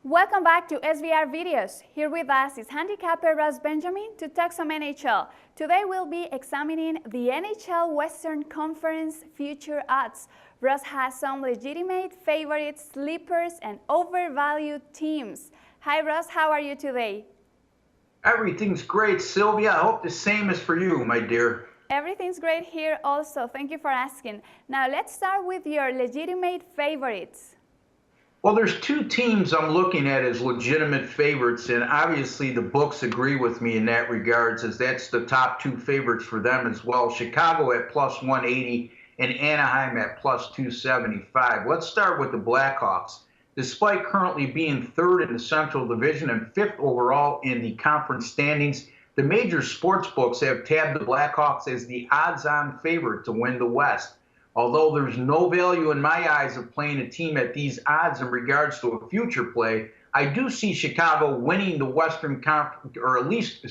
Welcome back to SBR Videos. Here with us is handicapper Russ Benjamin to talk some NHL. Today we'll be examining the NHL Western Conference future odds. Russ has some legitimate favorites, sleepers, and overvalued teams. Hi Russ, how are you today? Everything's great, Sylvia. I hope the same is for you, my dear. Everything's great here also. Thank you for asking. Now let's start with your legitimate favorites. Well, there's two teams I'm looking at as legitimate favorites, and obviously the books agree with me in that regards, as that's the top two favorites for them as well. Chicago at plus 180 and Anaheim at plus 275. Let's start with the Blackhawks. Despite currently being third in the Central Division and fifth overall in the conference standings, the major sports books have tabbed the Blackhawks as the odds-on favorite to win the West. Although there's no value in my eyes of playing a team at these odds in regards to a future play, I do see Chicago winning the Western Conference, or at least,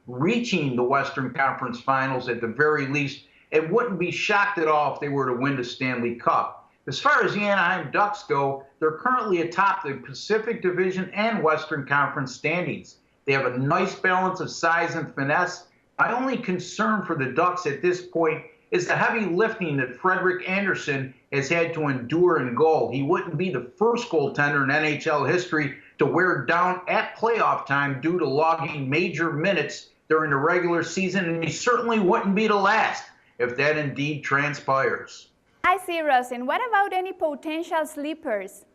reaching the Western Conference Finals at the very least. It wouldn't be shocked at all if they were to win the Stanley Cup. As far as the Anaheim Ducks go, they're currently atop the Pacific Division and Western Conference standings. They have a nice balance of size and finesse. My only concern for the Ducks at this point is the heavy lifting that Frederik Andersen has had to endure in goal. He wouldn't be the first goaltender in NHL history to wear down at playoff time due to logging major minutes during the regular season, and he certainly wouldn't be the last if that indeed transpires. I see, Russ. And what about any potential sleepers?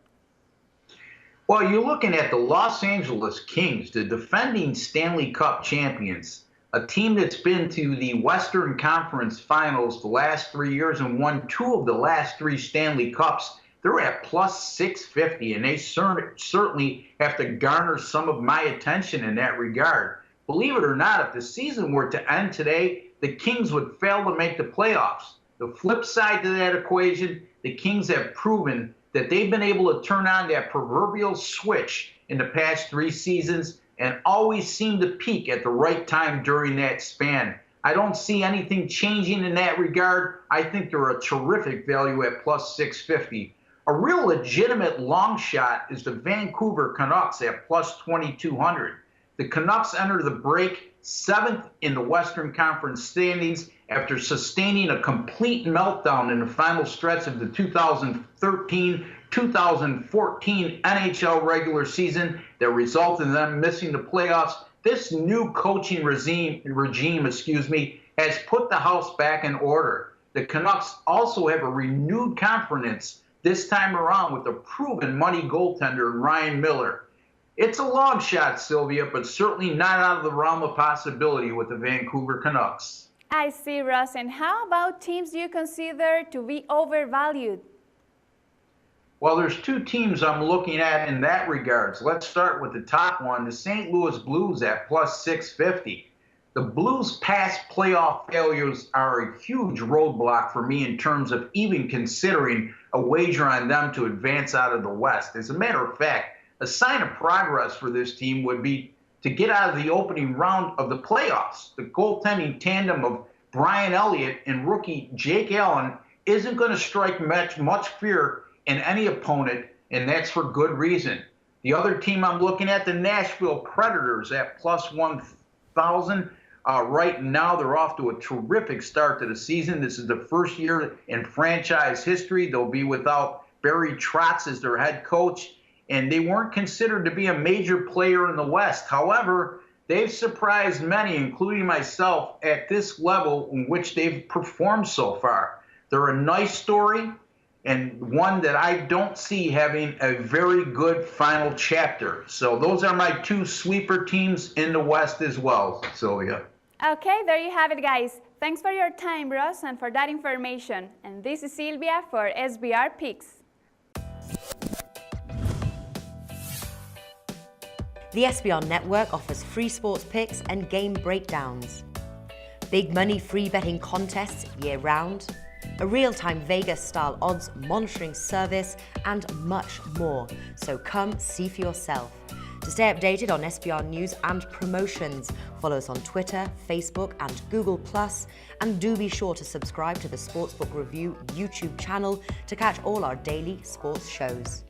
Well, you're looking at the Los Angeles Kings, the defending Stanley Cup champions, a team that's been to the Western Conference Finals the last 3 years and won 2 of the last 3 Stanley Cups. They're at plus 650, and they certainly have to garner some of my attention in that regard. Believe it or not, if the season were to end today, the Kings would fail to make the playoffs. The flip side to that equation, the Kings have proven that they've been able to turn on that proverbial switch in the past 3 seasons and always seem to peak at the right time during that span. I don't see anything changing in that regard. I think they're a terrific value at plus 650. A real legitimate long shot is the Vancouver Canucks at plus 2200. The Canucks enter the break 7th in the Western Conference standings after sustaining a complete meltdown in the final stretch of the 2013-2014 NHL regular season that resulted in them missing the playoffs. This new coaching regime, has put the house back in order. The Canucks also have a renewed confidence this time around with a proven money goaltender, Ryan Miller. It's a long shot, Sylvia, but certainly not out of the realm of possibility with the Vancouver Canucks. I see, Russ. And how about teams you consider to be overvalued? Well, there's 2 teams I'm looking at in that regards. Let's start with the top one, the St. Louis Blues at plus 650. The Blues' past playoff failures are a huge roadblock for me in terms of even considering a wager on them to advance out of the West. As a matter of fact, a sign of progress for this team would be to get out of the opening round of the playoffs. The goaltending tandem of Brian Elliott and rookie Jake Allen isn't going to strike much fear in any opponent, and that's for good reason. The other team I'm looking at, the Nashville Predators at plus 1,000. Right now, they're off to a terrific start to the season. This is the first year in franchise history. They'll be without Barry Trotz as their head coach, and they weren't considered to be a major player in the West. However, they've surprised many, including myself, at this level in which they've performed so far. They're a nice story, and one that I don't see having a very good final chapter. So those are my 2 sleeper teams in the West as well, Sylvia. Okay, there you have it, guys. Thanks for your time, Ross, and for that information. And this is Sylvia for SBR Picks. The SBR Network offers free sports picks and game breakdowns, big money free betting contests year-round, a real-time Vegas-style odds monitoring service, and much more. So come see for yourself. To stay updated on SBR news and promotions, follow us on Twitter, Facebook, and Google+, and do be sure to subscribe to the Sportsbook Review YouTube channel to catch all our daily sports shows.